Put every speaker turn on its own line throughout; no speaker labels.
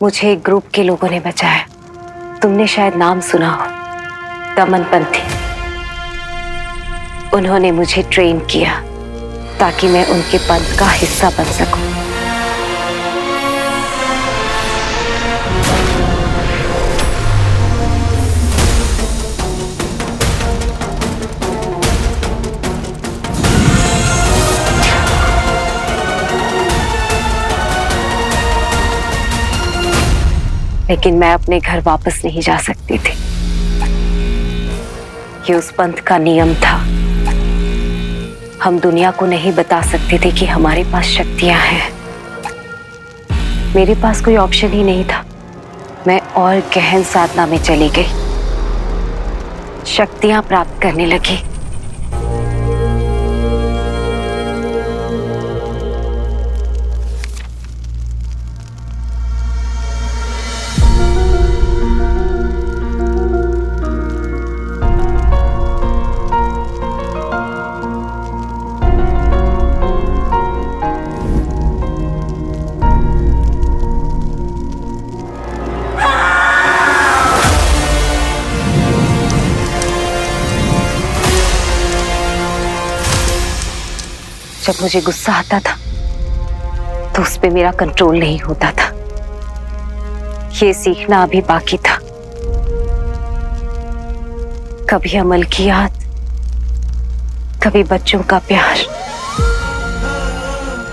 मुझे एक ग्रुप के लोगों ने बचाया। तुमने शायद नाम सुना हो, दमनपंथी। उन्होंने मुझे ट्रेन किया ताकि मैं उनके पंथ का हिस्सा बन सकूं। लेकिन मैं अपने घर वापस नहीं जा सकती थी। ये उस पंथ का नियम था। हम दुनिया को नहीं बता सकते थे कि हमारे पास शक्तियां हैं। मेरे पास कोई ऑप्शन ही नहीं था। मैं और गहन साधना में चली गई, शक्तियां प्राप्त करने लगी। जब मुझे गुस्सा आता था तो उस पे मेरा कंट्रोल नहीं होता था। ये सीखना अभी बाकी था। कभी अमल की याद, कभी बच्चों का प्यार,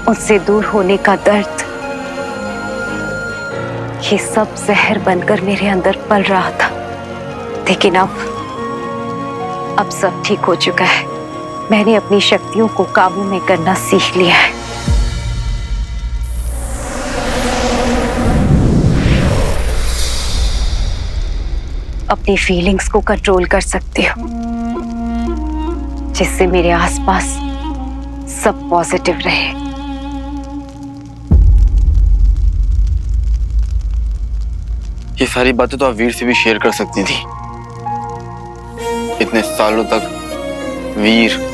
उनसे दूर होने का दर्द, ये सब जहर बनकर मेरे अंदर पल रहा था। लेकिन अब सब ठीक हो चुका है। मैंने अपनी शक्तियों को काबू में करना सीख लिया है। अपनी फीलिंग्स को कंट्रोल कर सकती हूँ, जिससे मेरे आसपास सब पॉजिटिव रहे।
ये सारी बातें तो आप वीर से भी शेयर कर सकती थी। इतने सालों तक वीर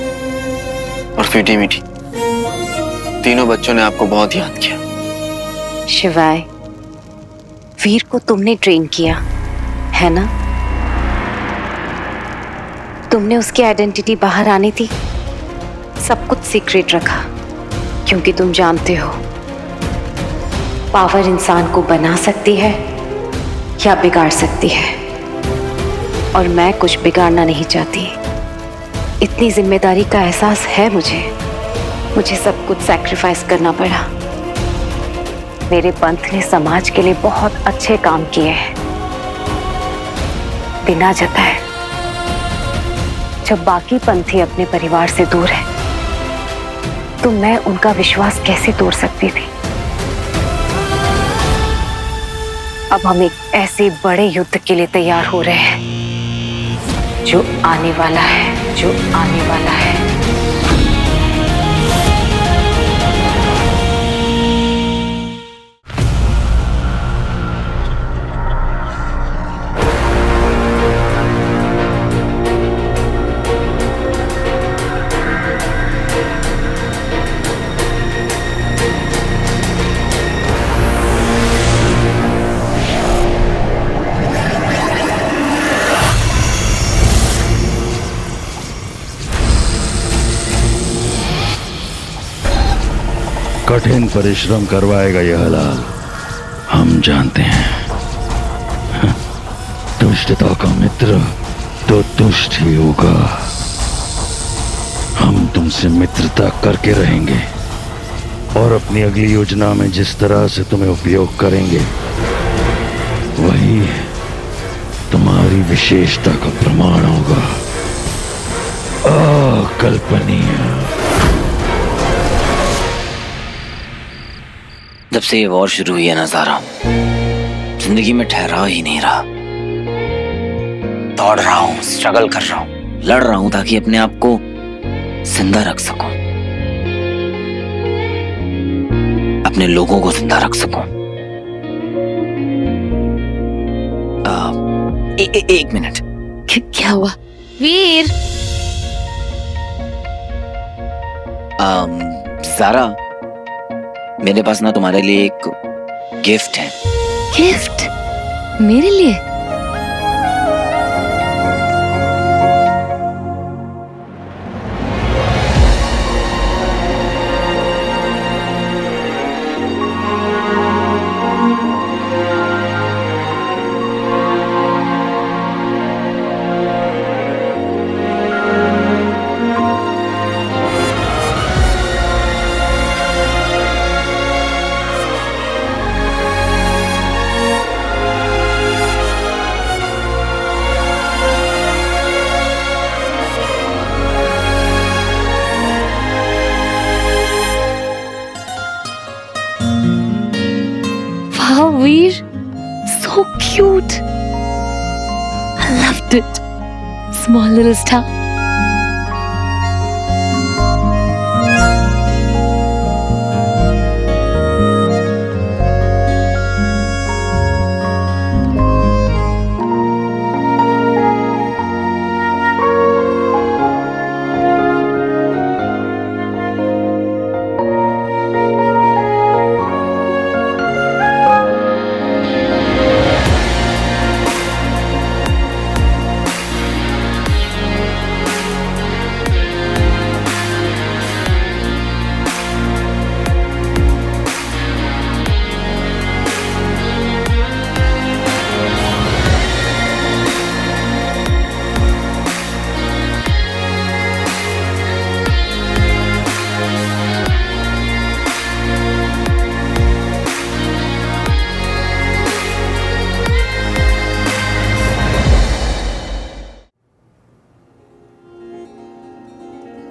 और स्वीटी मीठी तीनों बच्चों ने आपको बहुत याद किया।
शिवाय, वीर को तुमने ट्रेन किया है ना? तुमने उसकी आइडेंटिटी बाहर आने दी, सब कुछ सीक्रेट रखा, क्योंकि तुम जानते हो पावर इंसान को बना सकती है या बिगाड़ सकती है, और मैं कुछ बिगाड़ना नहीं चाहती। इतनी जिम्मेदारी का एहसास है मुझे सब कुछ सैक्रिफाइस करना पड़ा। मेरे पंथ ने समाज के लिए बहुत अच्छे काम किए हैं, बिना जताए। जब बाकी पंथी अपने परिवार से दूर है तो मैं उनका विश्वास कैसे तोड़ सकती थी? अब हम एक ऐसे बड़े युद्ध के लिए तैयार हो रहे हैं जो आने वाला है।
कठिन परिश्रम करवाएगा यह हलाल, हम जानते हैं। दुष्टता का मित्र तो दुष्ट ही होगा। हम तुमसे मित्रता करके रहेंगे और अपनी अगली योजना में जिस तरह से तुम्हें उपयोग करेंगे वही तुम्हारी विशेषता का प्रमाण होगा। अकल्पनीय।
जब से ये वॉर शुरू हुई है ना ज़ारा, जिंदगी में ठहराव ही नहीं रहा। दौड़ रहा हूँ, स्ट्रगल कर रहा हूँ, लड़ रहा हूँ ताकि अपने आप को जिंदा रख सकूं, अपने लोगों को जिंदा रख सकूं। एक मिनट।
क्या हुआ? वीर।
ज़ारा, मेरे पास ना तुम्हारे लिए एक गिफ्ट है।
गिफ्ट मेरे लिए? Wow, Veer, so cute. I loved it. Small little star.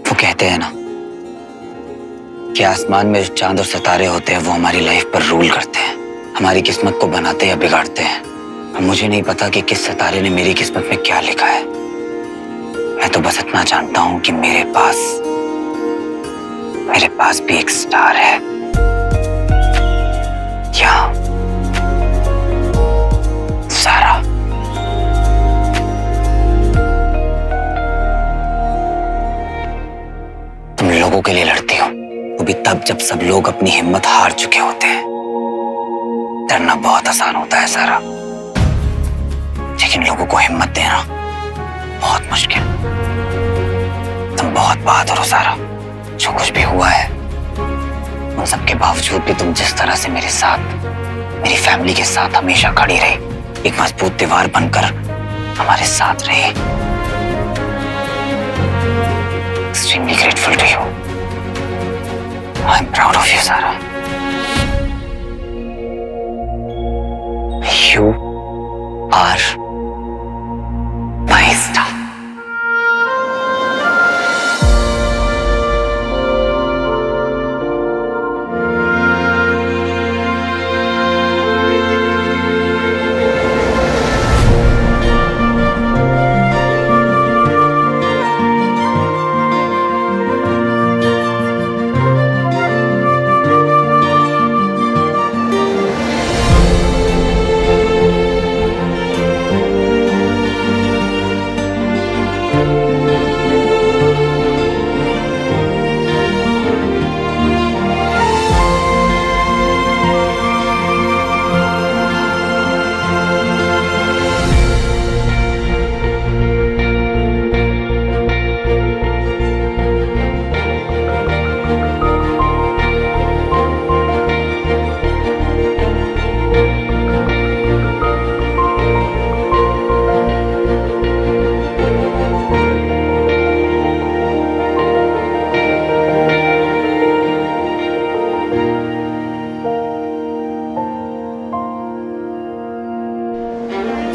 वो कहते हैं ना कि आसमान में जो चांद और सितारे होते हैं वो हमारी लाइफ पर रूल करते हैं, हमारी किस्मत को बनाते या बिगाड़ते हैं। और मुझे नहीं पता कि किस सितारे ने मेरी किस्मत में क्या लिखा है। मैं तो बस इतना जानता हूं कि मेरे पास भी एक स्टार है। यहाँ सारा। तुम लोगों के लिए लड़ती हो, वो भी तब जब सब लोग अपनी हिम्मत हार चुके होते हैं। डरना बहुत आसान होता है सारा, लेकिन लोगों को हिम्मत देना बहुत मुश्किल। तुम बहुत बहादुर हो सारा। जो कुछ भी हुआ है उन सबके बावजूद भी तुम जिस तरह से मेरे साथ, मेरी फैमिली के साथ हमेशा खड़ी रही, एक मजबूत दीवार बनकर हमारे साथ रही। Extremely grateful to you. I'm proud of you, Sarah. You are my star.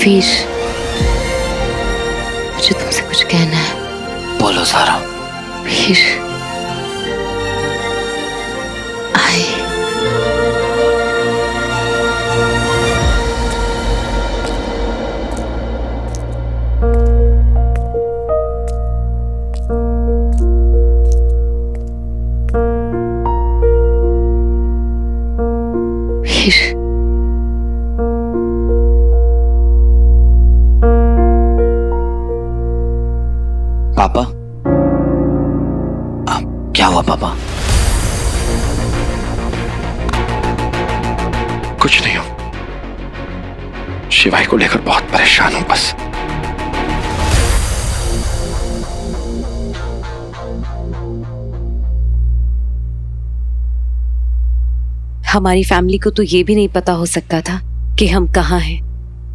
वीर, मुझे तुमसे कुछ कहना है।
बोलो सारा।
वीर, आई वीर,
पापा,
शिवाई को लेकर बहुत परेशान हूं बस।
हमारी फैमिली को तो ये भी नहीं पता हो सकता था कि हम कहाँ हैं,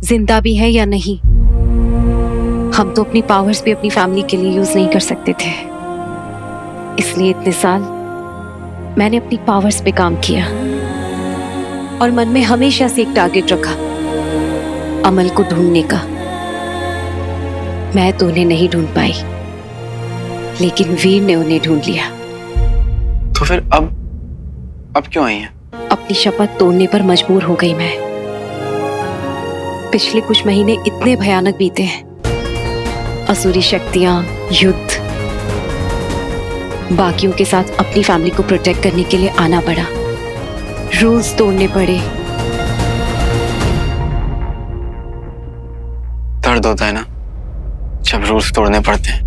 जिंदा भी हैं या नहीं। हम तो अपनी पावर्स भी अपनी फैमिली के लिए यूज नहीं कर सकते थे। इसलिए इतने साल मैंने अपनी पावर्स पे काम किया और मन में हमेशा से एक टारगेट रखा, अमल को ढूंढने का। मैं तो उन्हें नहीं ढूंढ पाई, लेकिन वीर ने उन्हें ढूंढ लिया।
तो फिर अब क्यों आई हैं?
अपनी शपथ तोड़ने पर मजबूर हो गई मैं। पिछले कुछ महीने इतने भयानक बीते हैं, असुरी शक्तियां, युद्ध, बाकियों के साथ अपनी फैमिली को प्रोटेक्ट करने के लिए आना पड़ा, रूल्स तोड़ने पड़े।
दर्द होता है ना जब रूल्स तोड़ने पड़ते हैं।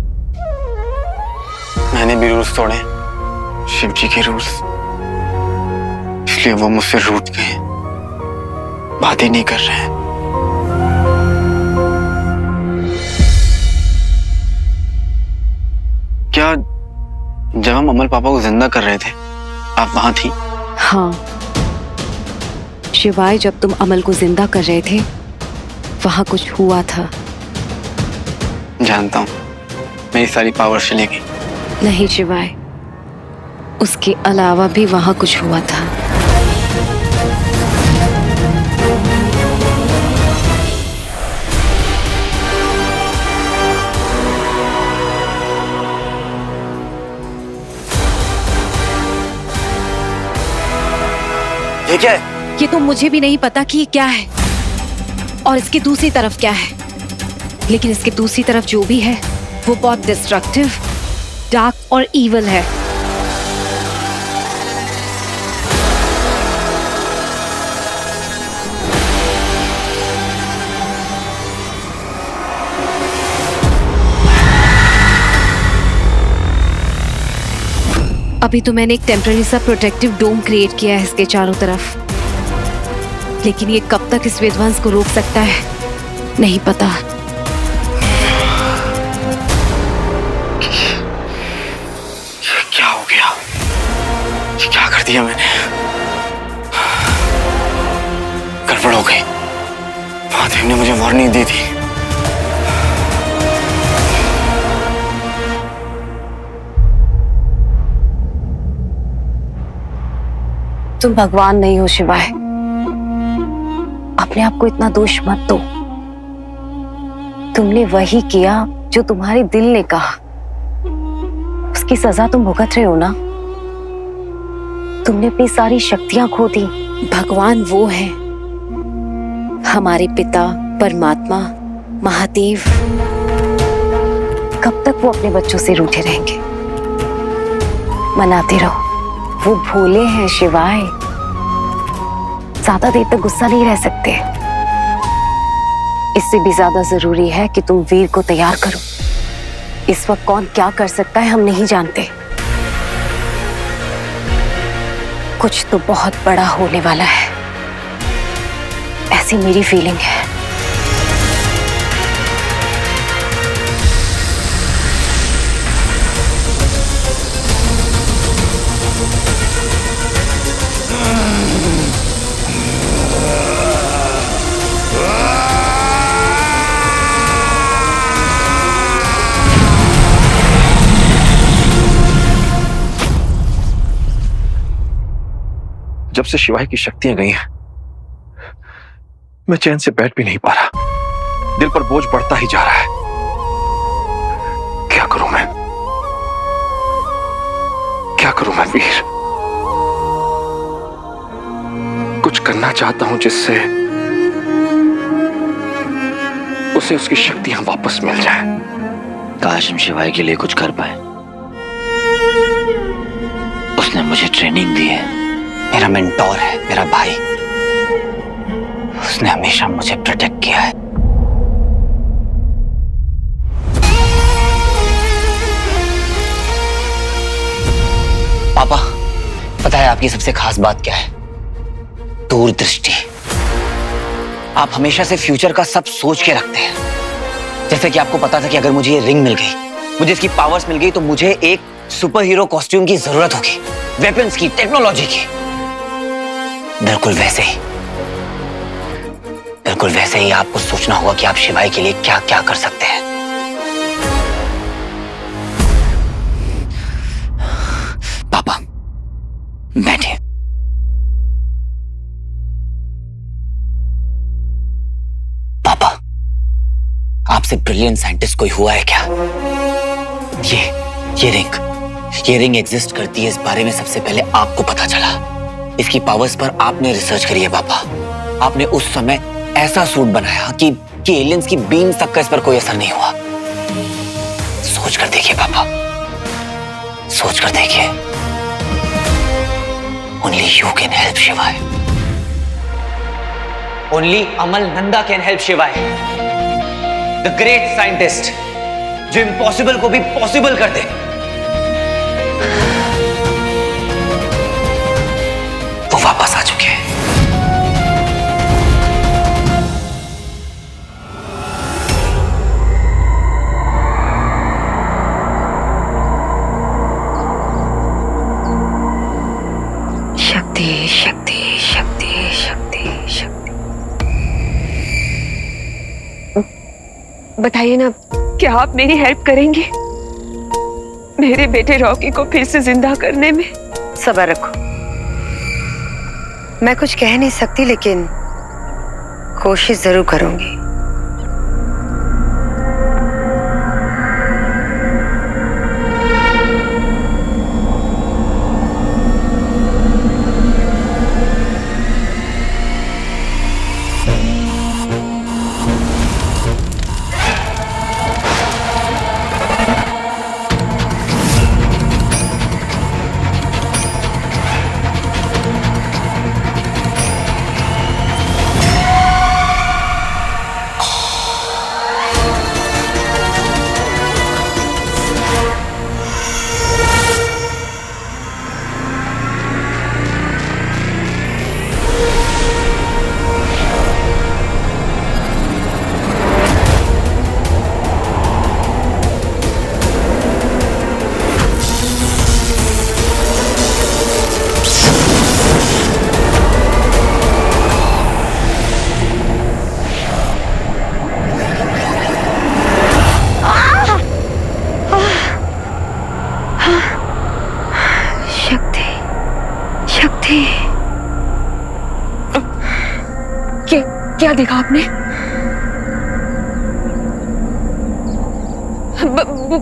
मैंने भी रूल्स तोड़े, शिव जी के रूल्स, इसलिए वो मुझसे रूठ गए, बात ही नहीं कर रहे हैं। क्या जब हम अमल पापा को जिंदा कर रहे थे आप वहां थी?
हाँ शिवाय, जब तुम अमल को जिंदा कर रहे थे वहां कुछ हुआ था।
जानता हूं, मेरी सारी पावर चली गई।
नहीं शिवाय, उसके अलावा भी वहां कुछ हुआ था।
ये क्या है?
ये तो मुझे भी नहीं पता कि ये क्या है और इसकी दूसरी तरफ क्या है, लेकिन इसके दूसरी तरफ जो भी है वो बहुत डिस्ट्रक्टिव, डार्क और ईवल है। अभी तो मैंने एक टेम्पररी सा प्रोटेक्टिव डोम क्रिएट किया है इसके चारों तरफ, लेकिन ये कब तक इस विध्वंस को रोक सकता है नहीं पता।
क्या हो गया? ये क्या कर दिया मैंने? गड़बड़ हो गई। महादेव ने मुझे वार्निंग दी थी।
तुम भगवान नहीं हो शिवाय, अपने आप को इतना दोष मत दो। तुमने वही किया जो तुम्हारे दिल ने कहा, उसकी सजा तुम भुगत रहे हो ना। तुमने अपनी सारी शक्तियां खो दी। भगवान वो है, हमारे पिता परमात्मा महादेव। कब तक वो अपने बच्चों से रूठे रहेंगे? मनाते रहो, वो भोले हैं शिवाय, ज्यादा देर तक गुस्सा नहीं रह सकते। इससे भी ज्यादा जरूरी है कि तुम वीर को तैयार करो। इस वक्त कौन क्या कर सकता है हम नहीं जानते। कुछ तो बहुत बड़ा होने वाला है, ऐसी मेरी फीलिंग है।
जब से शिवाई की शक्तियां गई हैं, मैं चैन से बैठ भी नहीं पा रहा। दिल पर बोझ बढ़ता ही जा रहा है। क्या करूं मैं? क्या करूं मैं वीर? कुछ करना चाहता हूं जिससे उसे उसकी शक्तियां वापस मिल जाएं।
काश हम शिवाई के लिए कुछ कर पाए। उसने मुझे ट्रेनिंग दी है, मेरा मेंटोर है, मेरा भाई। उसने हमेशा मुझे प्रोटेक्ट किया है। पापा, पता है आपकी सबसे खास बात क्या है? दूरदृष्टि। आप हमेशा से फ्यूचर का सब सोच के रखते हैं। जैसे कि आपको पता था कि अगर मुझे ये रिंग मिल गई, मुझे इसकी पावर्स मिल गई, तो मुझे एक सुपर हीरो कॉस्ट्यूम की जरूरत होगी, वेपन्स की, टेक्नोलॉजी की। बिल्कुल वैसे ही आपको सोचना होगा कि आप शिवाय के लिए क्या क्या कर सकते हैं। पापा बैठिए। पापा, आपसे ब्रिलियंट साइंटिस्ट कोई हुआ है क्या? ये रिंग एग्जिस्ट करती है, इस बारे में सबसे पहले आपको पता चला। इसकी पावर्स पर आपने रिसर्च करी है पापा। आपने उस समय ऐसा सूट बनाया कि एलियंस की बीम तक का इस पर कोई असर नहीं हुआ। सोच कर देखिए पापा, सोच कर देखिए। ओनली यू कैन हेल्प शिवाय। Only Amal Nanda can help शिवाय, द ग्रेट साइंटिस्ट जो इम्पॉसिबल को भी पॉसिबल कर दे। वो वापस आ चुके हैं।
शक्ति शक्ति शक्ति शक्ति शक्ति।
बताइए ना, क्या आप मेरी हेल्प करेंगे मेरे बेटे रॉकी को फिर से जिंदा करने में?
सब्र रखो, मैं कुछ कह नहीं सकती लेकिन कोशिश जरूर करूंगी।
क्या देखा आपने?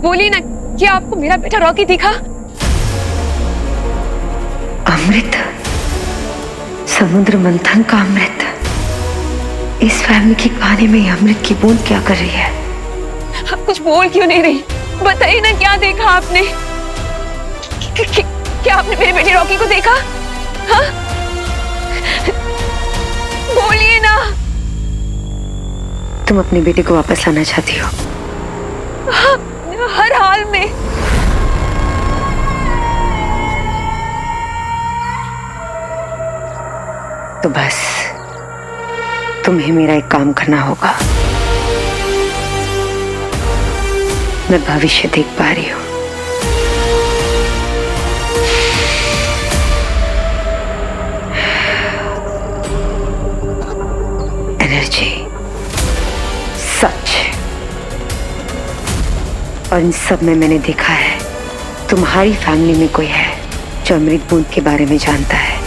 बोलिए ना, क्या आपको मेरा बेटा रॉकी दिखा?
अमृत, समुद्र मंथन का अमृत। इस फैमिली की कहानी में अमृत की बूंद क्या कर रही है?
आप कुछ बोल क्यों नहीं रही? बताइए ना, क्या देखा आपने? क्या आपने मेरे बेटे रॉकी को देखा? हाँ? बोलिए ना।
तुम अपने बेटे को वापस लाना चाहती हो?
हाँ, हर हाल में।
तो बस तुम्हें मेरा एक काम करना होगा। मैं भविष्य देख पा रही हूं। एनर्जी, सच, और इन सब में मैंने देखा है तुम्हारी फैमिली में कोई है जो अमृत बूंद के बारे में जानता है।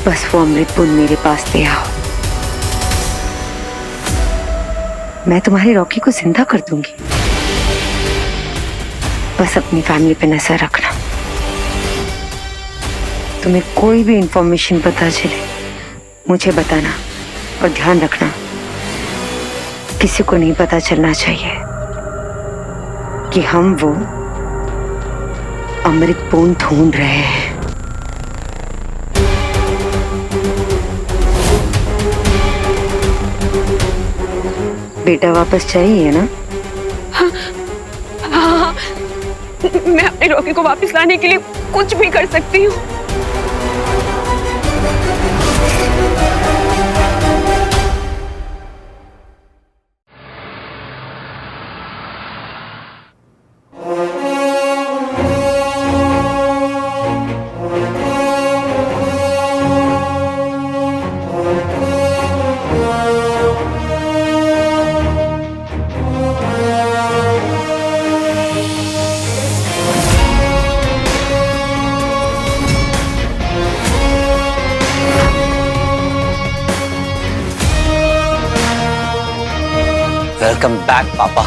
बस वो अमृत बूंद मेरे पास ले आओ, मैं तुम्हारे रॉकी को जिंदा कर दूंगी। बस अपनी फैमिली पे नजर रखना। तुम्हें कोई भी इंफॉर्मेशन पता चले मुझे बताना, और ध्यान रखना किसी को नहीं पता चलना चाहिए कि हम वो अमृत बूंद ढूंढ रहे हैं। बेटा वापस चाहिए ना?
हाँ, हाँ, मैं अपने रॉकी को वापस लाने के लिए कुछ भी कर सकती हूँ।
वेलकम बैक पापा।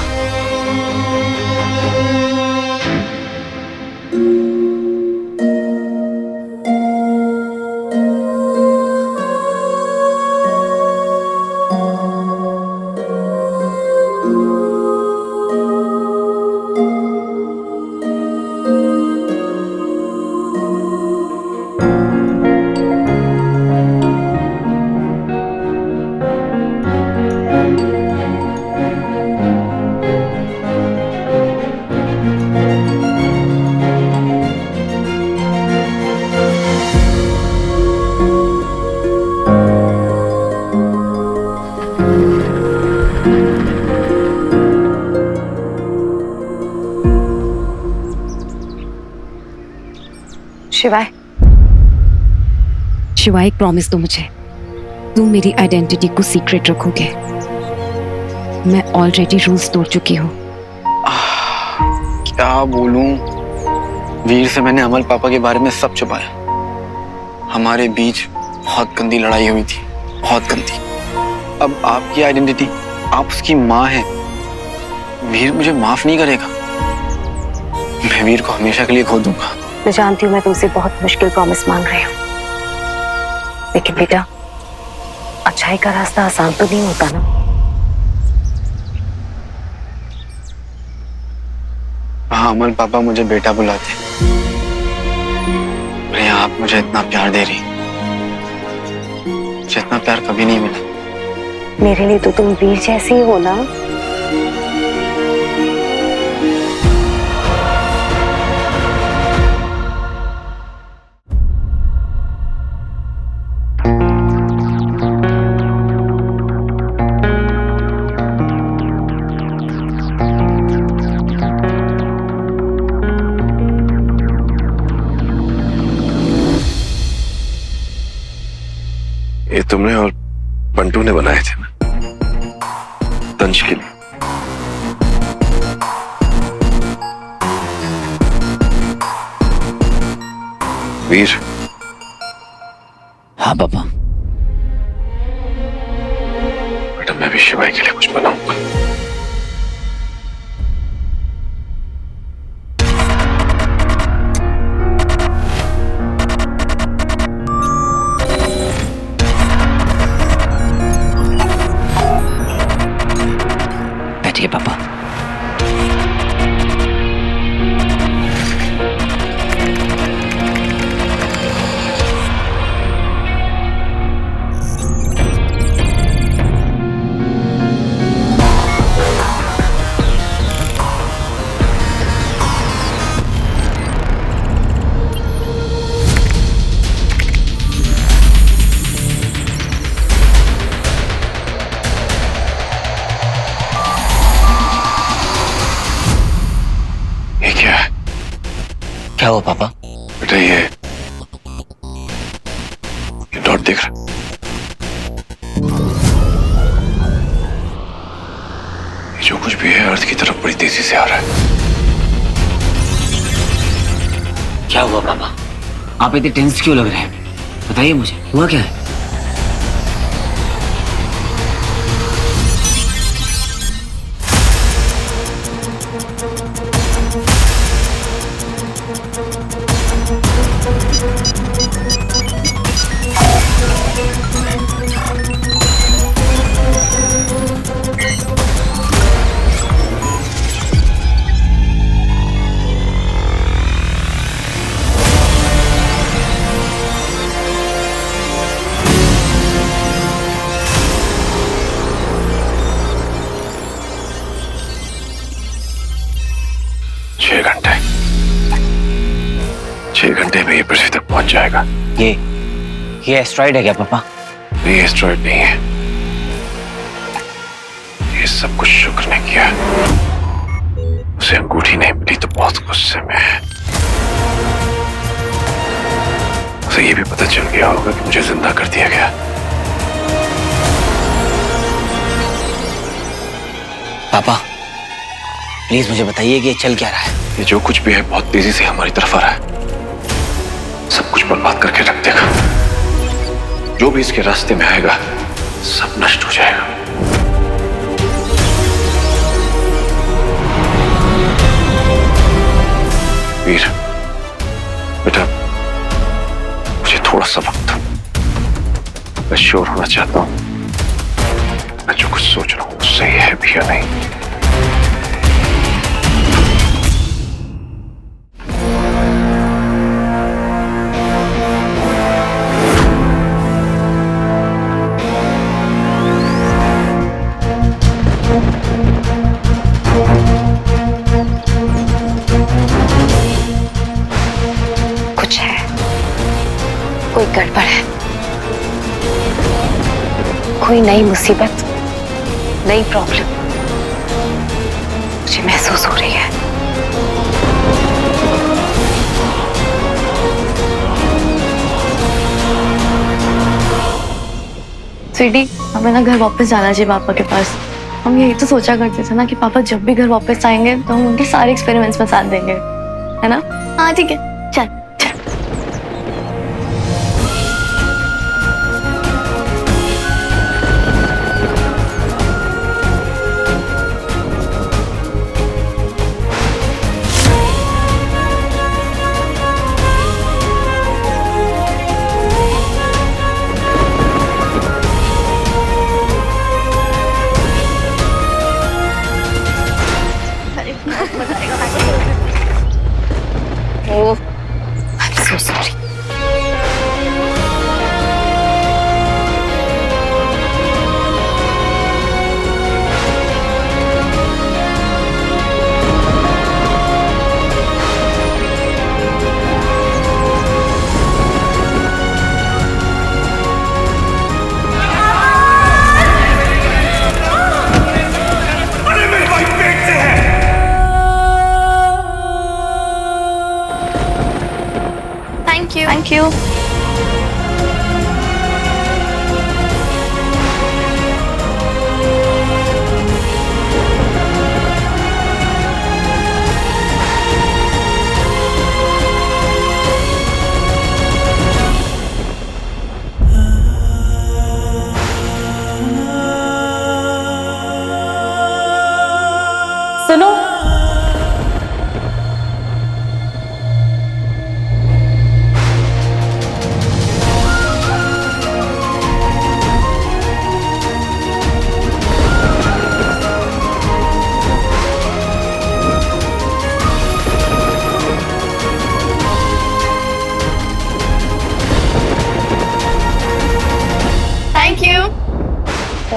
शिवाय, शिवाय एक प्रॉमिस दो मुझे, तुम मेरी आइडेंटिटी को सीक्रेट रखोगे। मैं ऑलरेडी रूल्स तोड़ चुकी हूँ।
क्या बोलूं, वीर से मैंने अमल पापा के बारे में सब छुपाया। हमारे बीच बहुत गंदी लड़ाई हुई थी, बहुत गंदी। अब आपकी आइडेंटिटी, आप उसकी माँ हैं। वीर मुझे माफ नहीं करेगा। मैं वीर को हमेशा के लिए खो दूंगा।
मैं जानती हूँ मैं तुमसे बहुत मुश्किल प्रॉमिस मांग रही हूँ, लेकिन बेटा अच्छाई का रास्ता आसान तो नहीं होता ना।
हाँ, अमल पापा मुझे बेटा बुलाते। अरे आप मुझे इतना प्यार दे रही, मुझे इतना प्यार कभी नहीं मिला।
मेरे लिए तो तुम वीर जैसे ही हो ना।
ये तुमने और बंटू ने बनाए थे ना, तंज के लिए। वीर।
हाँ पापा।
बेटा मैं भी शिवाय के लिए कुछ बनाऊंगा।
बैठिए पापा।
ये क्या है?
क्या हुआ पापा?
बेटा ये डॉट देख रहा। ये जो कुछ भी है अर्थ की तरफ बड़ी तेजी से आ रहा है।
क्या हुआ पापा? आप इतने टेंस क्यों लग रहे हैं? बताइए मुझे, हुआ क्या है?
छह घंटे में ये पृथ्वी तक पहुंच जाएगा।
ये एस्ट्रॉइड है क्या पापा?
नहीं, एस्ट्रॉइड नहीं है। ये सब कुछ शुक्र ने किया। उसे अंगूठी नहीं मिली तो बहुत गुस्से में है। उसे ये भी पता चल गया होगा कि मुझे जिंदा कर दिया गया।
पापा प्लीज मुझे बताइए कि ये चल क्या रहा है?
ये जो कुछ भी है बहुत तेजी से हमारी तरफ आ रहा है। सब कुछ बर्बाद करके रख देगा। जो भी इसके रास्ते में आएगा सब नष्ट हो जाएगा। वीर, बेटा मुझे थोड़ा सा वक्त दो। मैं श्योर होना चाहता हूं मैं जो कुछ सोच रहा हूं सही है भी या नहीं।
कुछ है, कोई गड़बड़ है, कोई नई मुसीबत, नई प्रॉब्लम मुझे महसूस हो रही है।
स्वीटी, हमें ना घर वापस जाना चाहिए पापा के पास। हम यही तो सोचा करते थे ना कि पापा जब भी घर वापस आएंगे तो हम उनके सारे एक्सपेरिमेंट्स में साथ देंगे, है ना? हाँ ठीक है, चल चल।
Oh, I'm so sorry.
Thank you. सुनो,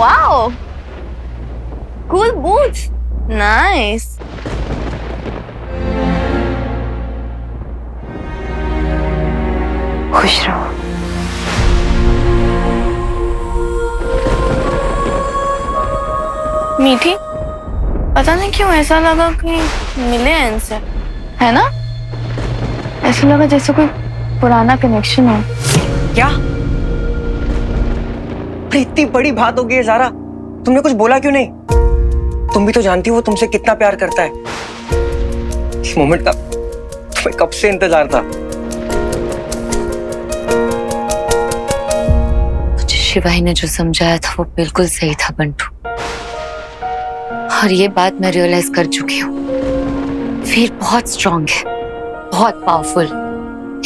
wow, cool boots, nice.
खुश रहो।
मीठी, पता नहीं क्यों ऐसा लगा कि मिले हैं इनसे, है ना? ऐसा लगा जैसे कोई पुराना कनेक्शन हो।
क्या? इतनी बड़ी बात हो गई है ज़ारा, तुमने कुछ बोला क्यों नहीं? तुम भी तो जानती हो वो तुमसे कितना प्यार करता है। इस मोमेंट का तुम्हें कब से इंतजार था।
मुझे शिवाही ने जो समझाया था वो बिल्कुल सही था बंटू, और ये बात मैं रियलाइज कर चुकी हूँ। वीर बहुत स्ट्रांग है, बहुत पावरफुल।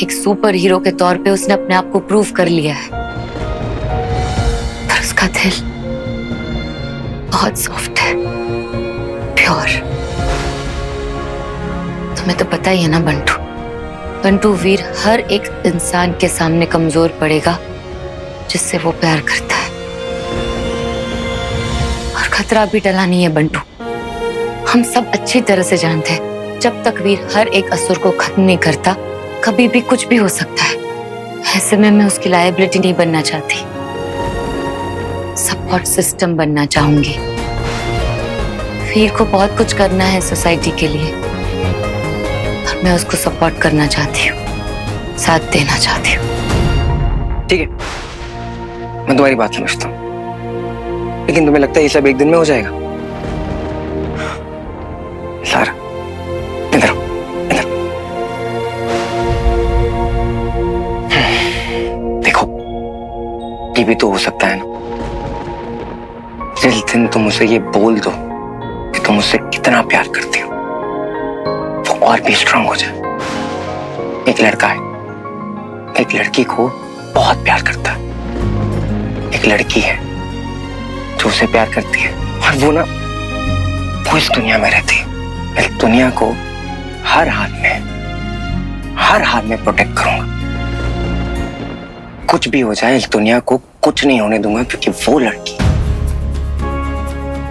एक सुपर हीरो के तौर पे उसने अपने आप को प्रूव कर लिया है, पर उसका दिल बहुत सॉफ्ट है, प्योर। तुम्हें तो पता ही है ना बंटू, बंटू वीर हर एक इंसान के सामने कमजोर पड़ेगा जिससे वो प्यार करता है, और खतरा भी टला नहीं है बंटू। हम सब अच्छी तरह से जानते हैं, जब तक वीर हर एक असुर को खत्म नहीं करता कभी भी कुछ भी हो सकता है। ऐसे में मैं उसकी लायबिलिटी नहीं बनना चाहती, सपोर्ट सिस्टम बनना चाहूंगी। वीर को बहुत कुछ करना है सोसाइटी के लिए, और मैं उसको सपोर्ट करना चाहती हूँ, साथ देना चाहती हूँ।
ठीक है, मैं तुम्हारी बात समझता हूँ, लेकिन तुम्हें लगता है ये सब एक दिन में हो जाएगा? सारा, इधर आओ, इधर। देखो, ये भी तो हो सकता है ना, जिस दिन तुम उसे ये बोल दो कि तुम उससे कितना प्यार करती हो, वो और भी स्ट्रांग हो जाए। एक लड़का है, एक लड़की को बहुत प्यार करता है। एक लड़की है जो उसे प्यार करती है, और वो वो इस दुनिया में रहती है। इस दुनिया को हर हाल में प्रोटेक्ट करूंगा। कुछ भी हो जाए, इस दुनिया को कुछ नहीं होने दूंगा, क्योंकि वो लड़की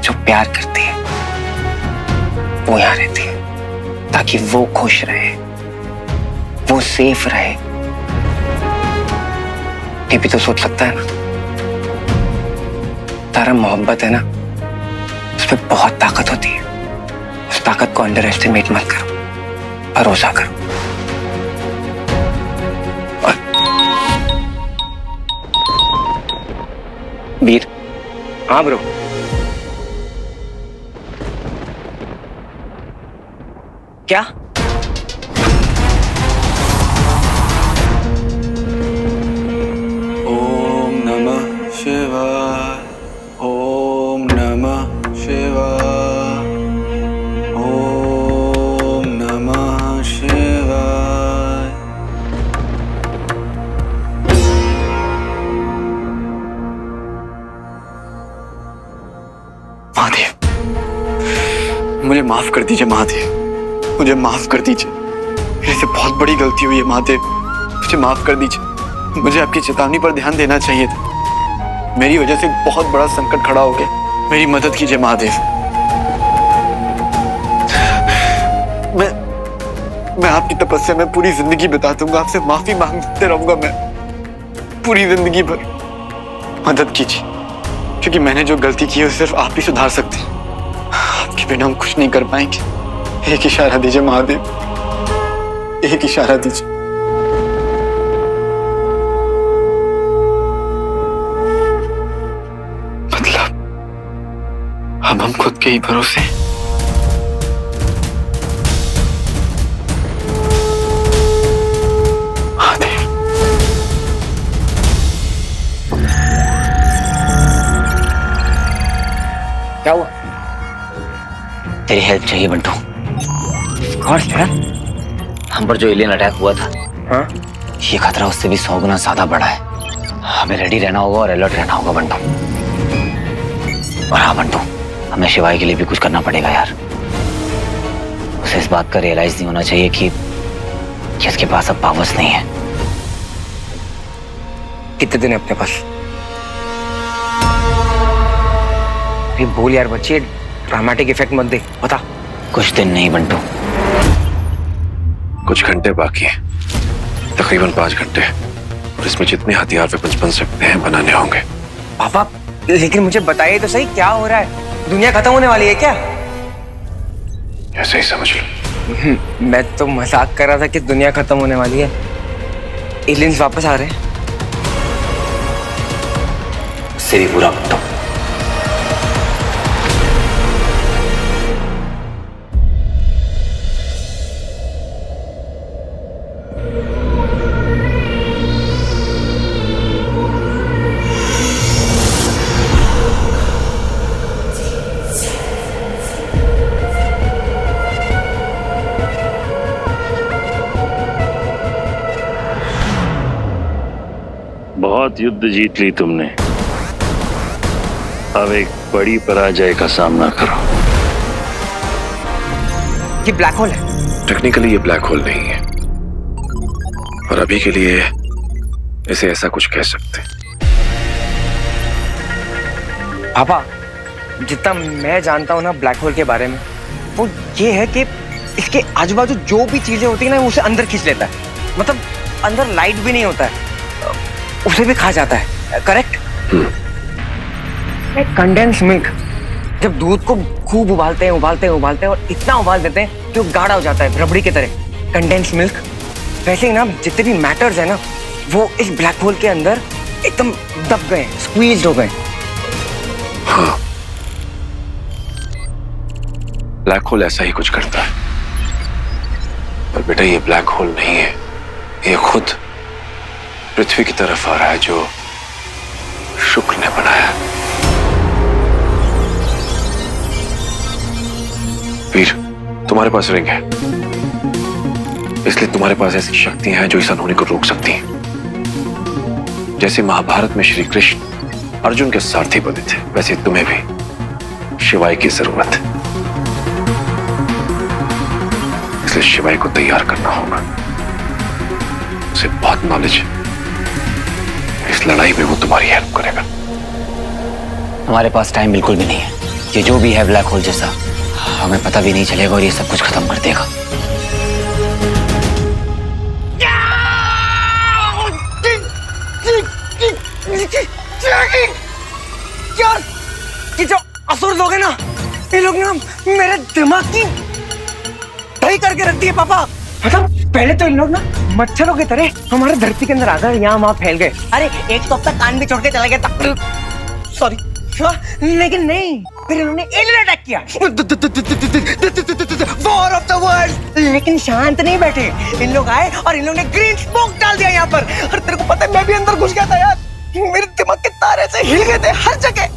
जो प्यार करती है वो यहाँ रहती है, ताकि वो खुश रहे, वो सेफ रहे। ये भी तो सोच सकता है ना। तारा मोहब्बत है ना, उसमें बहुत ताकत होती है। उस ताकत को अंडर एस्टिमेट मत करो, भरोसा करो। वीर, हाँ ब्रो। क्या?
ओम नमः शिवाय, ओम नमः शिवाय, ओम नमः शिवाय। महादेव, मुझे माफ कर दीजिए महादेव, मुझे माफ कर दीजिए। मेरे से बहुत बड़ी गलती हुई है महादेव, मुझे माफ कर दीजिए। मुझे आपकी चेतावनी पर ध्यान देना चाहिए था। मेरी वजह से बहुत बड़ा संकट खड़ा हो गया, मेरी मदद कीजिए महादेव। मैं आपकी तपस्या में पूरी जिंदगी बिता दूंगा, आपसे माफी मांगते रहूंगा मैं पूरी जिंदगी भर। मदद कीजिए, क्योंकि मैंने जो गलती की है सिर्फ आप ही सुधार सकते हैं। आपके बिना हम कुछ नहीं कर पाएंगे। एक इशारा दीजिए महादेव, एक इशारा दीजिए। मतलब अब हम खुद के ही भरोसे हैं। महादेव,
क्या हुआ?
तेरी हेल्प चाहिए बंटू।
और क्या?
हम पर जो एलियन अटैक हुआ था,
हाँ?
ये खतरा उससे भी 100 गुना ज्यादा बड़ा है। हमें रेडी रहना होगा और अलर्ट रहना होगा बंटू। और हाँ बंटू, हमें शिवाय के लिए भी कुछ करना पड़ेगा यार। उसे इस बात का रियलाइज नहीं होना चाहिए कि उसके पास अब पावर्स नहीं है।
कितने दिन है अपने पास? अरे बोल यार बच्चे, ड्रामेटिक इफेक्ट मत दे, बता।
कुछ दिन नहीं बंटू,
कुछ घंटे बाकी हैं, तकरीबन 5 घंटे, और इसमें जितने हथियार वेपन्स बन सकते हैं बनाने होंगे।
पापा, लेकिन मुझे बताइए तो सही, क्या हो रहा है? दुनिया खत्म होने वाली है क्या?
ऐसे ही समझ लो।
मैं तो मजाक कर रहा था कि दुनिया खत्म होने वाली है। एलियंस वापस आ रहे हैं।
उससे भी बुरा बंटू।
बहुत युद्ध जीत ली तुमने, अब एक बड़ी पराजय का सामना करो।
ये ब्लैक होल है?
टेक्निकली ये ब्लैक होल नहीं है, और अभी के लिए इसे ऐसा कुछ कह सकते हैं।
पापा, जितना मैं जानता हूँ ना ब्लैक होल के बारे में, वो ये है कि इसके आजू बाजू जो भी चीजें होती है ना, उसे अंदर खींच लेता है। मतलब अंदर लाइट भी नहीं होता है, उसे भी खा जाता है। करेक्ट? कंडेंस मिल्क, जब दूध को खूब उबालते हैं और इतना उबाल देते हैं कि वो गाढ़ा हो जाता है, रबड़ी की तरह। कंडेंस मिल्क, वैसे ही ना जितने भी मैटर्स है ना, वो इस ब्लैक होल के अंदर एकदम दब गए, स्क्वीज्ड हो गए।
हाँ, ब्लैक होल ऐसा ही कुछ करता है। पर बेटा ये ब्लैक होल नहीं है, ये खुद पृथ्वी की तरफ आ रहा है, जो शुक्र ने बनाया। वीर, तुम्हारे पास रिंग है, इसलिए तुम्हारे पास ऐसी शक्तियां हैं जो इस अनहोनी को रोक सकती हैं। जैसे महाभारत में श्री कृष्ण अर्जुन के सारथी बने थे, वैसे तुम्हें भी शिवाय की जरूरत है। इसलिए शिवाय को तैयार करना होगा। उसे बहुत नॉलेज है, इस लड़ाई में वो तुम्हारी हेल्प करेगा।
हमारे पास टाइम बिल्कुल भी नहीं है। ये जो भी है ब्लैक होल जैसा, हमें पता भी नहीं चलेगा और ये सब कुछ खत्म कर देगा।
यार ये जो असुर लोग हैं ना, ये लोग ना मेरे दिमाग की दही करके रख दिए पापा। मतलब पहले तो इन लोग ना मच्छरों की तरह हमारे धरती के अंदर आ गए, यहाँ वहां फैल गए। अरे एक तो अब तक कान भी छोड़ के चला गया था, सॉरी। लेकिन नहीं, फिर इन्होंने एलियन अटैक किया, वॉर ऑफ द वर्ल्ड। लेकिन शांत नहीं बैठे, इन लोग आए और इन लोग ने ग्रीन स्मोक डाल दिया यहाँ पर। और तेरे को पता है मैं भी अंदर घुस गया था यार, मेरे दिमाग के तारे से हिल गए थे हर जगह।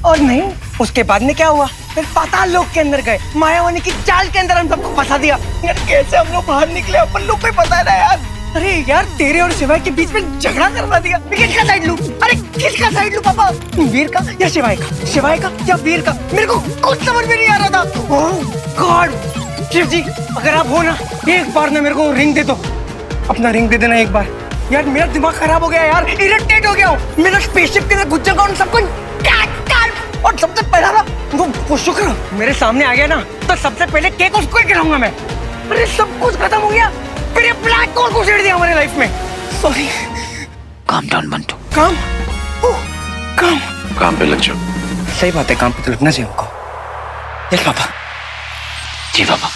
और नहीं, उसके बाद में क्या हुआ, फिर पाताल लोक के अंदर गए, मायावानी की चाल के अंदर हम सबको फंसा दिया। यार कैसे हम लोग बाहर निकले अपन लोग को ही पता है ना यार। अरे यार तेरे और शिवाय के बीच में झगड़ा करवा दिया, किसका साइड लूं? अरे किसका साइड लूं पापा, वीर का या शिवाय का, शिवाय का या वीर का? मेरे को कुछ समझ में नहीं आ रहा था। ओह गॉड, शिव जी अगर आप हो ना, एक बार ना मेरे को रिंग दे दो, अपना रिंग दे देना एक बार। यार मेरा दिमाग खराब हो गया यार, इरिटेट हो गया हूँ। मेरा स्पेसशिप के अंदर घुस जाऊंगा और सबको काट। और सबसे पहला ना वो शुक्र मेरे सामने आ गया ना, तो सबसे पहले केक उसको ही खिलाऊंगा मैं। अरे सब कुछ खत्म हो गया, फिर ये ब्लैक होल को छेड़ दिया हमारे लाइफ में। सॉरी।
Calm down Bantu.
काम काम
काम पे लग जाओ।
सही बात है, काम पे तो लगना चाहिए हमको। Yes papa.
जी पापा।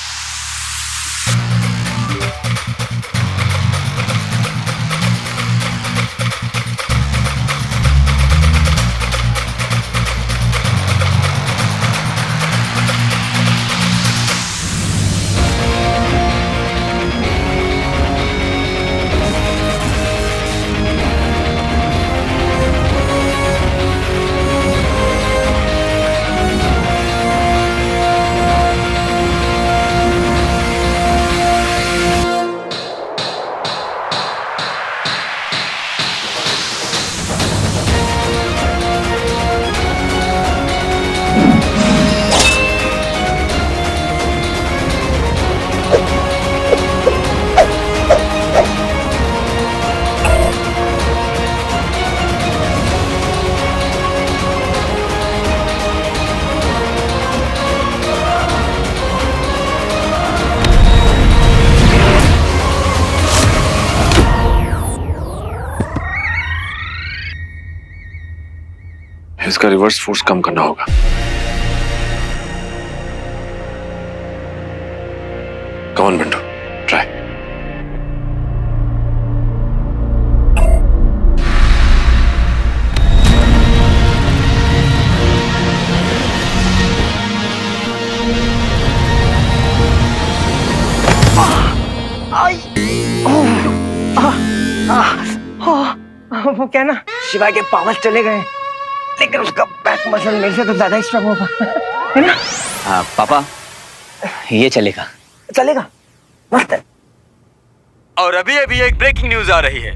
इसका रिवर्स फोर्स कम करना होगा। Come on Bantu, try.
वो क्या ना, शिवाय के पावर चले गए, लेकिन उसका बैक मसल मेरे से तो ज्यादा ही स्ट्रांग होगा, है ना?
हाँ पापा, ये चलेगा।
चलेगा, मस्त है।
और अभी अभी एक ब्रेकिंग न्यूज आ रही है।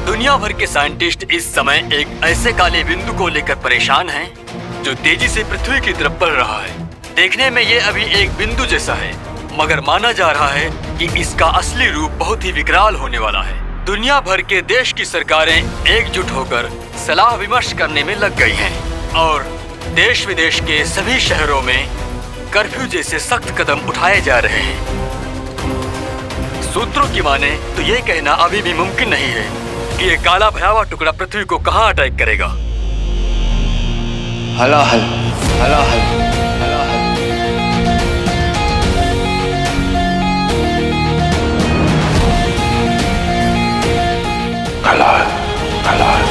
दुनिया भर के साइंटिस्ट इस समय एक ऐसे काले बिंदु को लेकर परेशान हैं जो तेजी से पृथ्वी की तरफ बढ़ रहा है। देखने में ये अभी एक बिंदु जैसा है, मगर माना जा रहा है कि इसका असली रूप बहुत ही विकराल होने वाला है। दुनिया भर के देश की सरकारें एकजुट होकर सलाह विमर्श करने में लग गई हैं और देश विदेश के सभी शहरों में कर्फ्यू जैसे सख्त कदम उठाए जा रहे हैं। सूत्रों की माने तो ये कहना अभी भी मुमकिन नहीं है कि ये काला भयावह टुकड़ा पृथ्वी को कहां अटैक करेगा।
हलाहल, हलाहल, हलाहल।
हलाहल, हलाहल।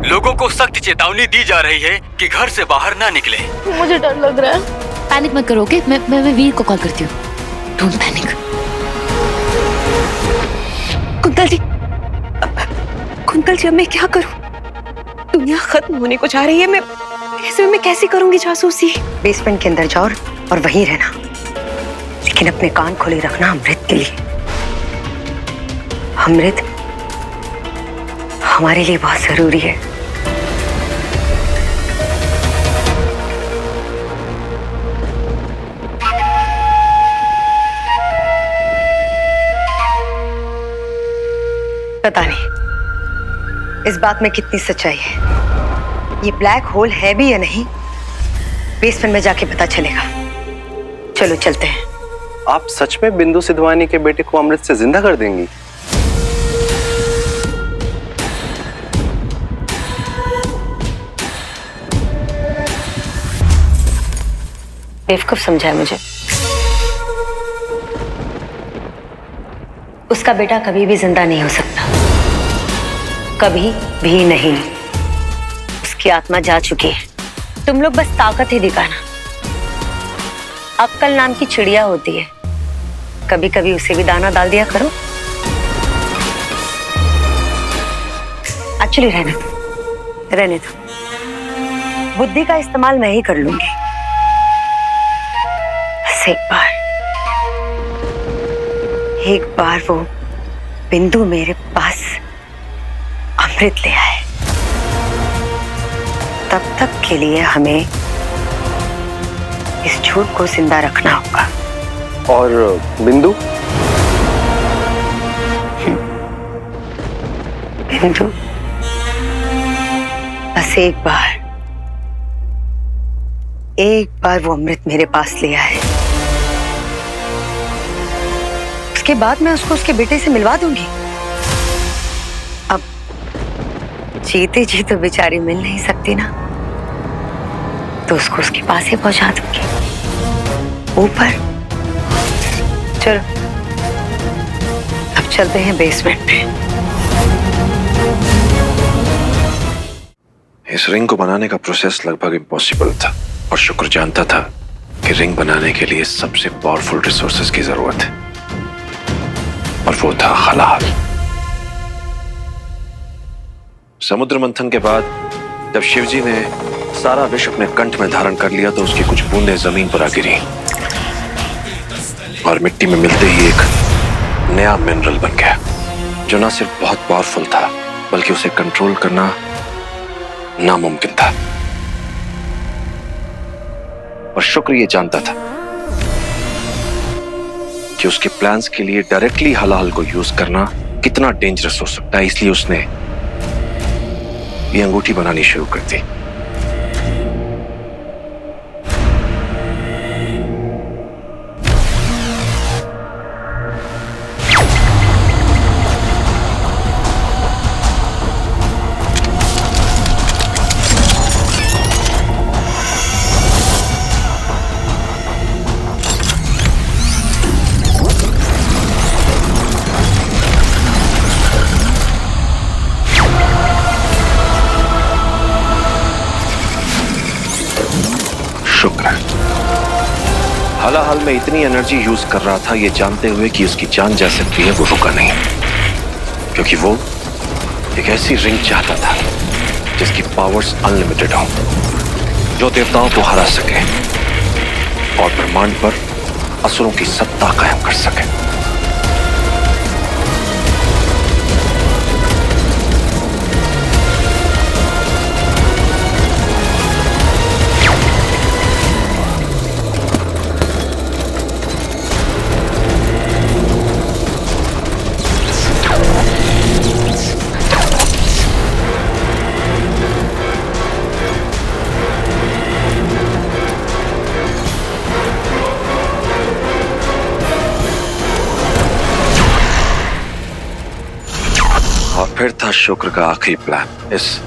लोगों को सख्त चेतावनी दी जा रही है कि घर से बाहर ना निकले।
मुझे डर लग रहा है।
पैनिक मत करो, ओके? मैं वीर को कॉल करती हूँ। Don't panic.
कुंतल जी, कुंतल जी, अब मैं क्या करूं? दुनिया खत्म होने को जा रही है। मैं ऐसे में मैं कैसे करूंगी जासूसी?
बेसमेंट के अंदर जाओ और वहीं रहना, लेकिन अपने कान खोले रखना अमृत के लिए। अमृत हमारे लिए बहुत जरूरी है। पता नहीं इस बात में कितनी सच्चाई है। ये ब्लैक होल है भी या नहीं, बेसमेंट में जाके पता चलेगा। चलो चलते हैं।
आप सच में बिंदु सिद्धवानी के बेटे को अमृत से जिंदा कर देंगी?
बेवकूफ समझा है मुझे। उसका बेटा कभी भी जिंदा नहीं हो सकता, कभी भी नहीं। उसकी आत्मा जा चुकी है। तुम लोग बस ताकत ही दिखाना। अक्कल नाम की चिड़िया होती है, कभी कभी उसे भी दाना डाल दिया करो। एक्चुअली रहने दो। बुद्धि का इस्तेमाल मैं ही कर लूंगी। बस एक बार वो बिंदु मेरे पास अमृत ले आए, तब तक के लिए हमें इस झूठ को जिंदा रखना होगा।
और बिंदु?
बिंदु बस एक बार वो अमृत मेरे पास ले आए, उसके बाद मैं उसको उसके बेटे से मिलवा दूंगी। अब जीते जी तो बेचारी मिल नहीं सकती ना, तो उसको उसके पास ही पहुंचा दूंगी ऊपर। चलो अब चलते हैं बेसमेंट पे।
इस रिंग को बनाने का प्रोसेस लगभग इम्पॉसिबल था, और शुक्र जानता था कि रिंग बनाने के लिए सबसे पावरफुल रिसोर्सेज की जरूरत है, और वो था हलाल। समुद्र मंथन के बाद जब शिवजी ने सारा विष अपने कंठ में धारण कर लिया, तो उसकी कुछ बूंदें जमीन पर आ गिरी, और मिट्टी में मिलते ही एक नया मिनरल बन गया, जो ना सिर्फ बहुत पावरफुल था, बल्कि उसे कंट्रोल करना नामुमकिन था। और शुक्र ये जानता था कि उसके प्लान्स के लिए डायरेक्टली हलाल को यूज करना कितना डेंजरस हो सकता है, इसलिए उसने ये अंगूठी बनानी शुरू कर दी। हाल में इतनी एनर्जी यूज कर रहा था, ये जानते हुए कि उसकी जान जा सकती है, वो रुका नहीं, क्योंकि वो एक ऐसी रिंग चाहता था जिसकी पावर्स अनलिमिटेड हो, जो देवताओं को हरा सके और ब्रह्मांड पर असुरों की सत्ता कायम कर सके। फिर था शुक्र का आखिरी प्लान, इस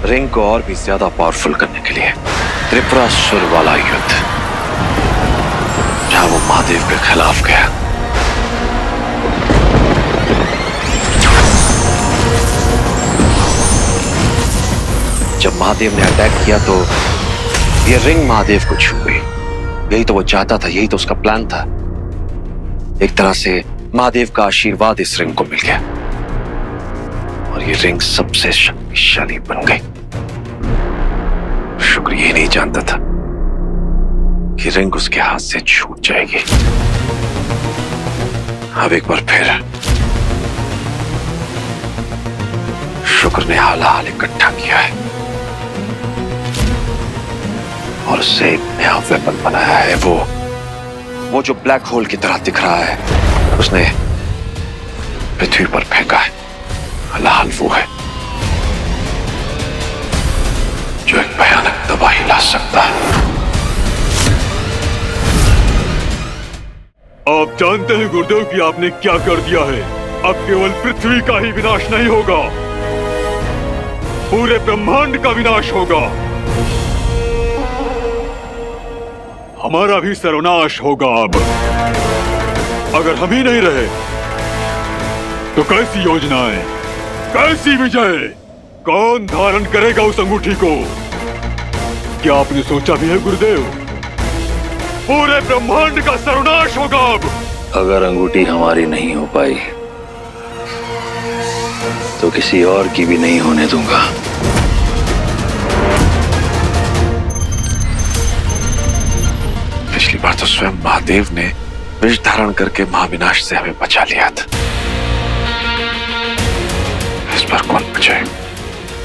रिंग को और भी ज्यादा पावरफुल करने के लिए त्रिपुरासुर वाला युद्ध, जहां वो महादेव के खिलाफ गया। महादेव ने अटैक किया तो ये रिंग महादेव को छू गई। यही तो वो चाहता था, यही तो उसका प्लान था। एक तरह से महादेव का आशीर्वाद इस रिंग को मिल गया और ये रिंग सबसे शक्तिशाली बन गई। शुक्र ये नहीं जानता था कि रिंग उसके हाथ से छूट जाएगी। अब एक बार फिर शुक्र ने हाल इकट्ठा किया है और उससे एक नया वेपन बनाया है। वो जो ब्लैक होल की तरह दिख रहा है उसने पृथ्वी पर फेंका है। हाल वो है जो एक भयानक तबाही ला सकता है।
आप जानते हैं गुरुदेव कि आपने क्या कर दिया है। अब केवल पृथ्वी का ही विनाश नहीं होगा, पूरे ब्रह्मांड का विनाश होगा। हमारा भी सर्वनाश होगा। अब अगर हम ही नहीं रहे तो कैसी योजनाएं, कैसी विजय, कौन धारण करेगा उस अंगूठी को? क्या आपने सोचा भी है गुरुदेव? पूरे ब्रह्मांड का सर्वनाश होगा। अब
अगर अंगूठी हमारी नहीं हो पाई तो किसी और की भी नहीं होने दूंगा।
पिछली बार तो स्वयं महादेव ने विष धारण करके महाविनाश से हमें बचा लिया था। इस बार कौन बचाए?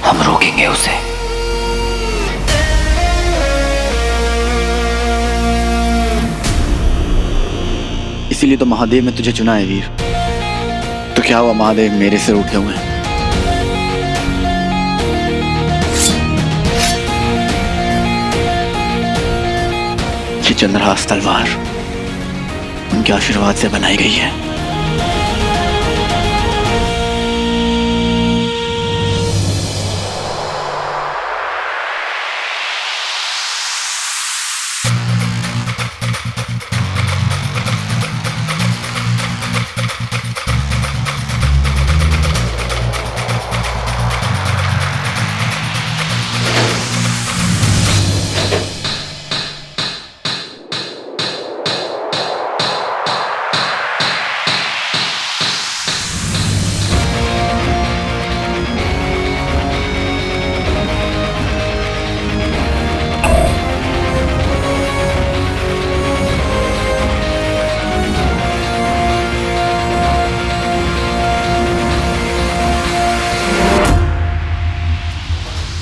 हम रोकेंगे उसे।
इसीलिए तो महादेव ने तुझे चुना है वीर। तो क्या हुआ, महादेव मेरे से उठे हुए हैं। ये चंद्रहास तलवार उनके आशीर्वाद से बनाई गई है।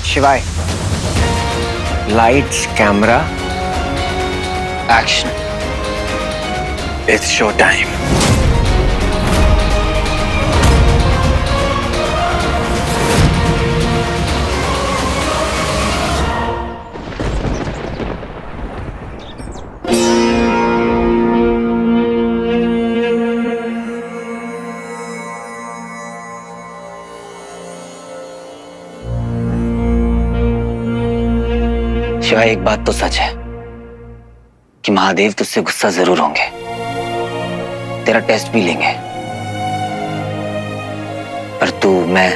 शिवाय, lights, camera,
action. It's show time.
शिवाय, एक बात तो सच है कि महादेव तुझसे गुस्सा जरूर होंगे, तेरा टेस्ट भी लेंगे, पर तू, मैं,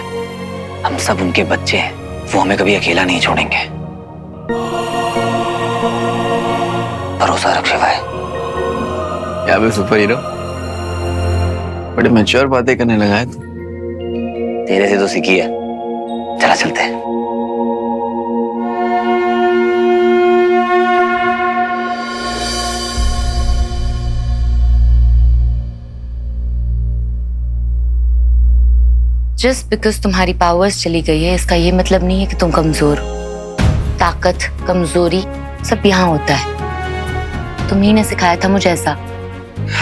हम सब उनके बच्चे हैं। वो हमें कभी अकेला नहीं छोड़ेंगे। भरोसा रख शिवाय।
क्या बे सुपर हीरो, बड़े मैच्योर बातें करने लगा है तू।
तेरे से तो सीखी है। चला चलते हैं।
जस्ट बिकॉज तुम्हारी पावर्स चली गई है इसका ये मतलब नहीं है कि तुम कमजोर हो। ताकत, कमजोरी सब यहाँ होता है। तुम्ही ने सिखाया था मुझे ऐसा।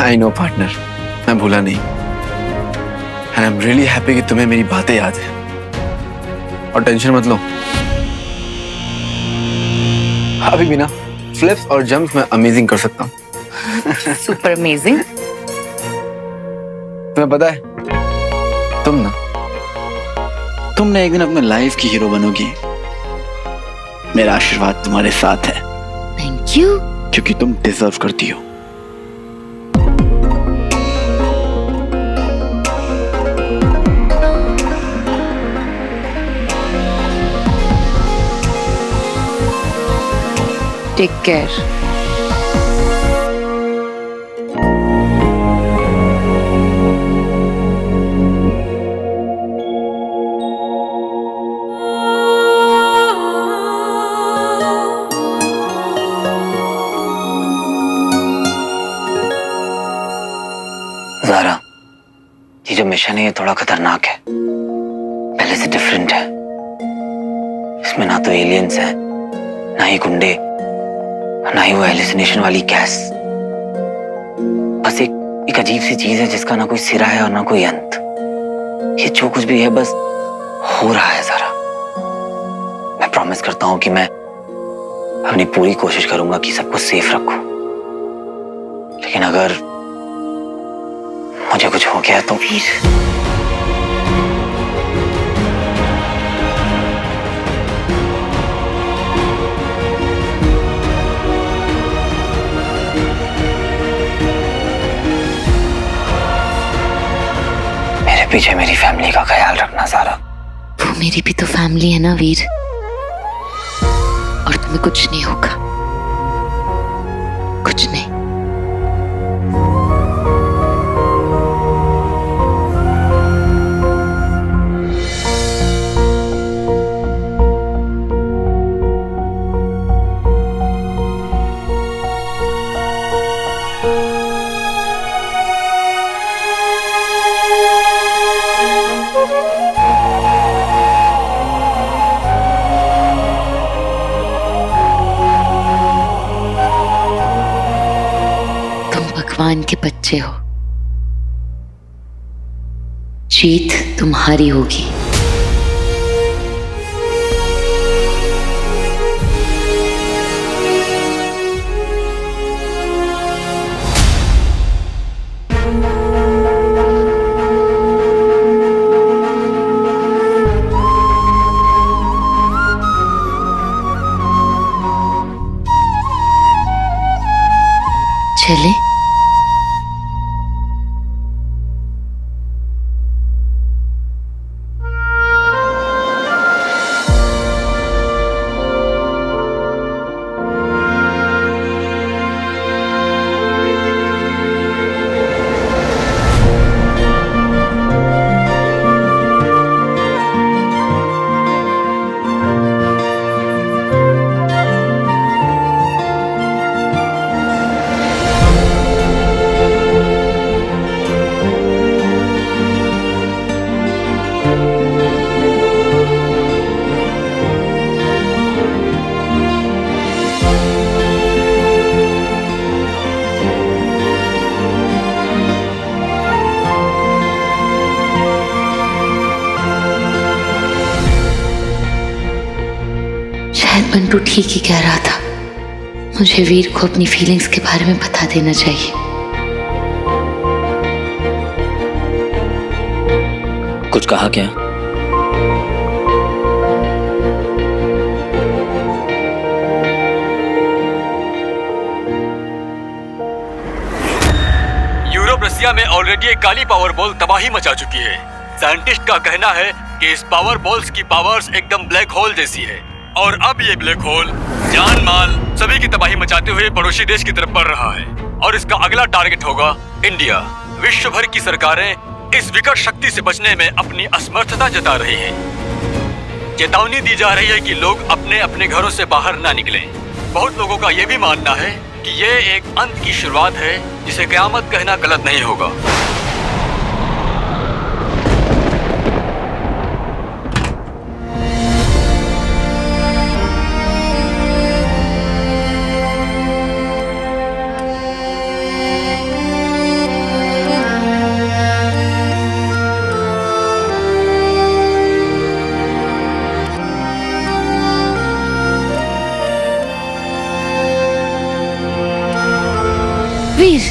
आई नो पार्टनर, मैं भूला नहीं। And I am really happy कि तुम्हें मेरी बातें याद है। और टेंशन मत लो, अभी भी ना फ्लिप्स और जंप्स मैं अमेजिंग कर सकता हूँ।
Super amazing.
तुम्हें पता है, तुमने एक दिन अपने लाइफ की हीरो बनोगी। मेरा आशीर्वाद तुम्हारे साथ है।
Thank you.
क्योंकि तुम डिजर्व करती हो।
Take care.
ज़ारा, ये जो मिशन है ये थोड़ा खतरनाक है, पहले से डिफरेंट है। इसमें ना तो एलियंस हैं, ना ही गुंडे, ना ही वो हेलुसिनेशन वाली गैस। बस एक अजीब सी चीज है जिसका ना कोई सिरा है और ना कोई अंत। ये जो कुछ भी है बस हो रहा है ज़ारा। मैं प्रॉमिस करता हूं कि मैं अपनी पूरी कोशिश करूंगा कि सबको सेफ रखूं, लेकिन अगर मुझे कुछ हो गया तो
वीर,
मेरे पीछे मेरी फैमिली का ख्याल रखना ज़ारा।
वो मेरी भी तो फैमिली है ना वीर, और तुम्हें कुछ नहीं होगा, कुछ नहीं। भगवान के बच्चे हो, जीत तुम्हारी होगी। चले? बंटू ठीक ही कह रहा था, मुझे वीर को अपनी फीलिंग्स के बारे में बता देना चाहिए।
कुछ कहा क्या?
यूरोप रसिया में ऑलरेडी एक काली पावर बॉल तबाही मचा चुकी है। साइंटिस्ट का कहना है कि इस पावर बॉल्स की पावर्स एकदम ब्लैक होल जैसी है, और अब ये ब्लैक होल जान माल सभी की तबाही मचाते हुए पड़ोसी देश की तरफ बढ़ रहा है, और इसका अगला टारगेट होगा इंडिया। विश्व भर की सरकारें इस विकट शक्ति से बचने में अपनी असमर्थता जता रही हैं। चेतावनी दी जा रही है कि लोग अपने अपने घरों से बाहर ना निकलें। बहुत लोगों का यह भी मानना है कि ये एक अंत की शुरुआत है, जिसे क़यामत कहना गलत नहीं होगा।
वीर,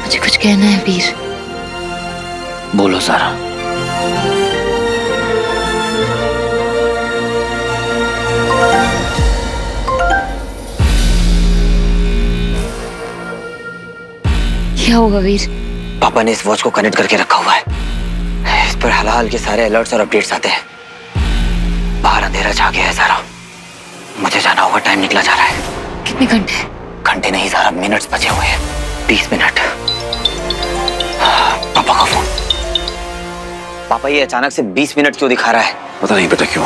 मुझे कुछ कहना है वीर।
बोलो ज़ारा।
क्या होगा वीर?
पापा ने इस वॉच को कनेक्ट करके रखा हुआ है। इस पर हाल के सारे अलर्ट्स और अपडेट्स आते हैं। बाहर अंधेरा छा गया है सारा, मुझे जाना होगा, टाइम निकला जा रहा है।
कितने घंटे?
घंटे नहीं सारा, मिनट्स बचे हुए हैं, 20 मिनट। पापा का फोन। पापा ये अचानक से 20 मिनट क्यों दिखा रहा है?
पता नहीं बेटा क्यों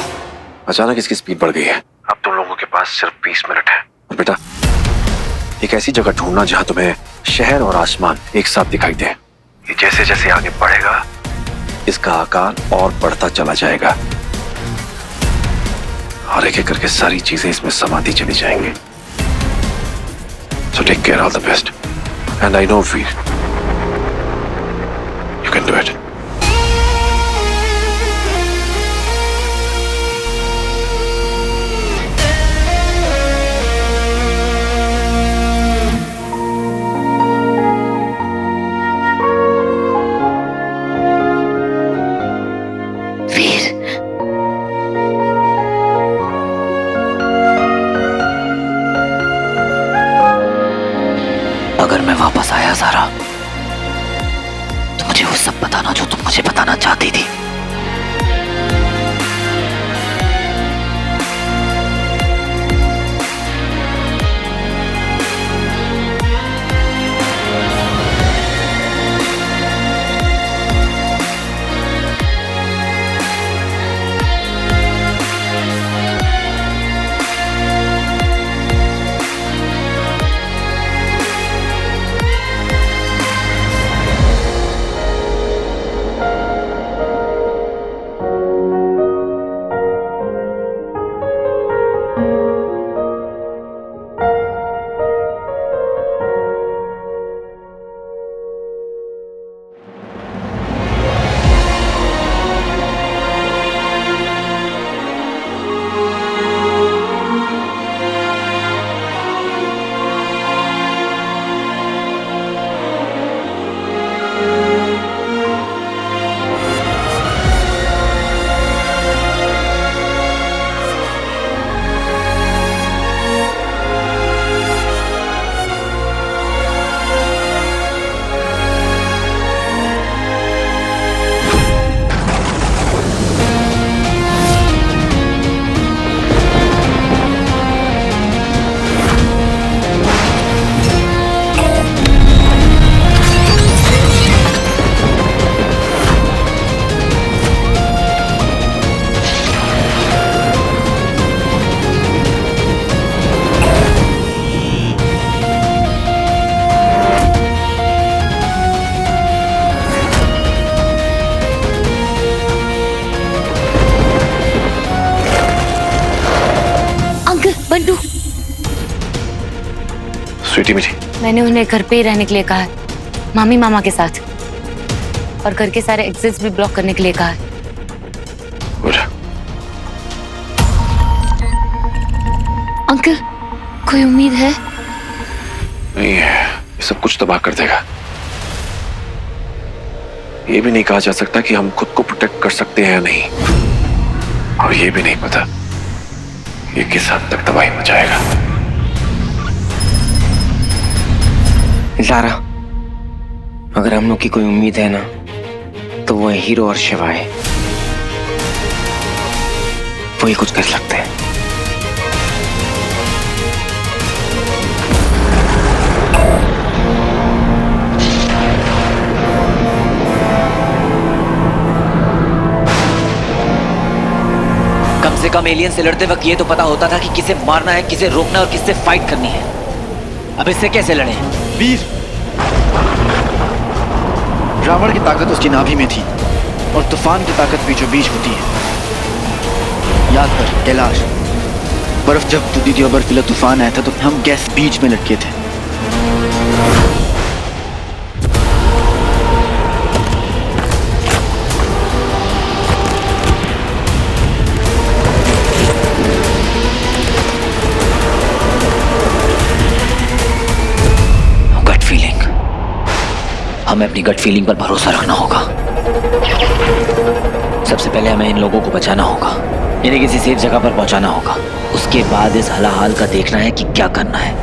अचानक इसकी स्पीड बढ़ गई है। अब तुम लोगों के पास सिर्फ 20 मिनट है। और बेटा एक ऐसी जगह ढूंढना जहां तुम्हें शहर और आसमान एक साथ दिखाई दे। ये जैसे जैसे आगे बढ़ेगा इसका आकार और बढ़ता चला जाएगा और एक एक करके सारी चीजें इसमें समाती चली जाएंगी। So take care, all the best. And I know, Veer, you can do it.
अगर मैं वापस आया सारा तो मुझे वो सब बताना जो तुम मुझे बताना चाहती थी।
बंटू,
स्वीटी मीठी,
मैंने उन्हें घर पे ही रहने के लिए कहा है, मामी मामा के साथ, और घर के सारे एग्जिट्स भी ब्लॉक करने के लिए कहा है।
गुड।
अंकल, कोई उम्मीद है?
नहीं है, ये सब कुछ तबाह कर देगा। ये भी नहीं कहा जा सकता कि हम खुद को प्रोटेक्ट कर सकते हैं या नहीं, और ये भी नहीं पता ये किस हद तक तबाही मचाएगा।
ज़ारा, अगर हम लोग की कोई उम्मीद है ना तो वो है हीरो और शिवा है। वो ही कुछ कर सकते हैं।
कम से कम एलियन से लड़ते वक्त ये तो पता होता था कि किसे मारना है, किसे रोकना है और किससे फाइट करनी है। अब इससे कैसे लड़े?
वीर, रावण की ताकत उसकी नाभि में थी और तूफान की ताकत बीचों बीच होती है। याद कर कैलाश, बर्फ जब टूटी थी और बर्फीला तूफान आया था तो हम गैस बीच में लटके थे।
हमें अपनी गट फीलिंग पर भरोसा रखना होगा। सबसे पहले हमें इन लोगों को बचाना होगा, इन्हें किसी सेफ जगह पर पहुंचाना होगा। उसके बाद इस हलाहाल का देखना है कि क्या करना है।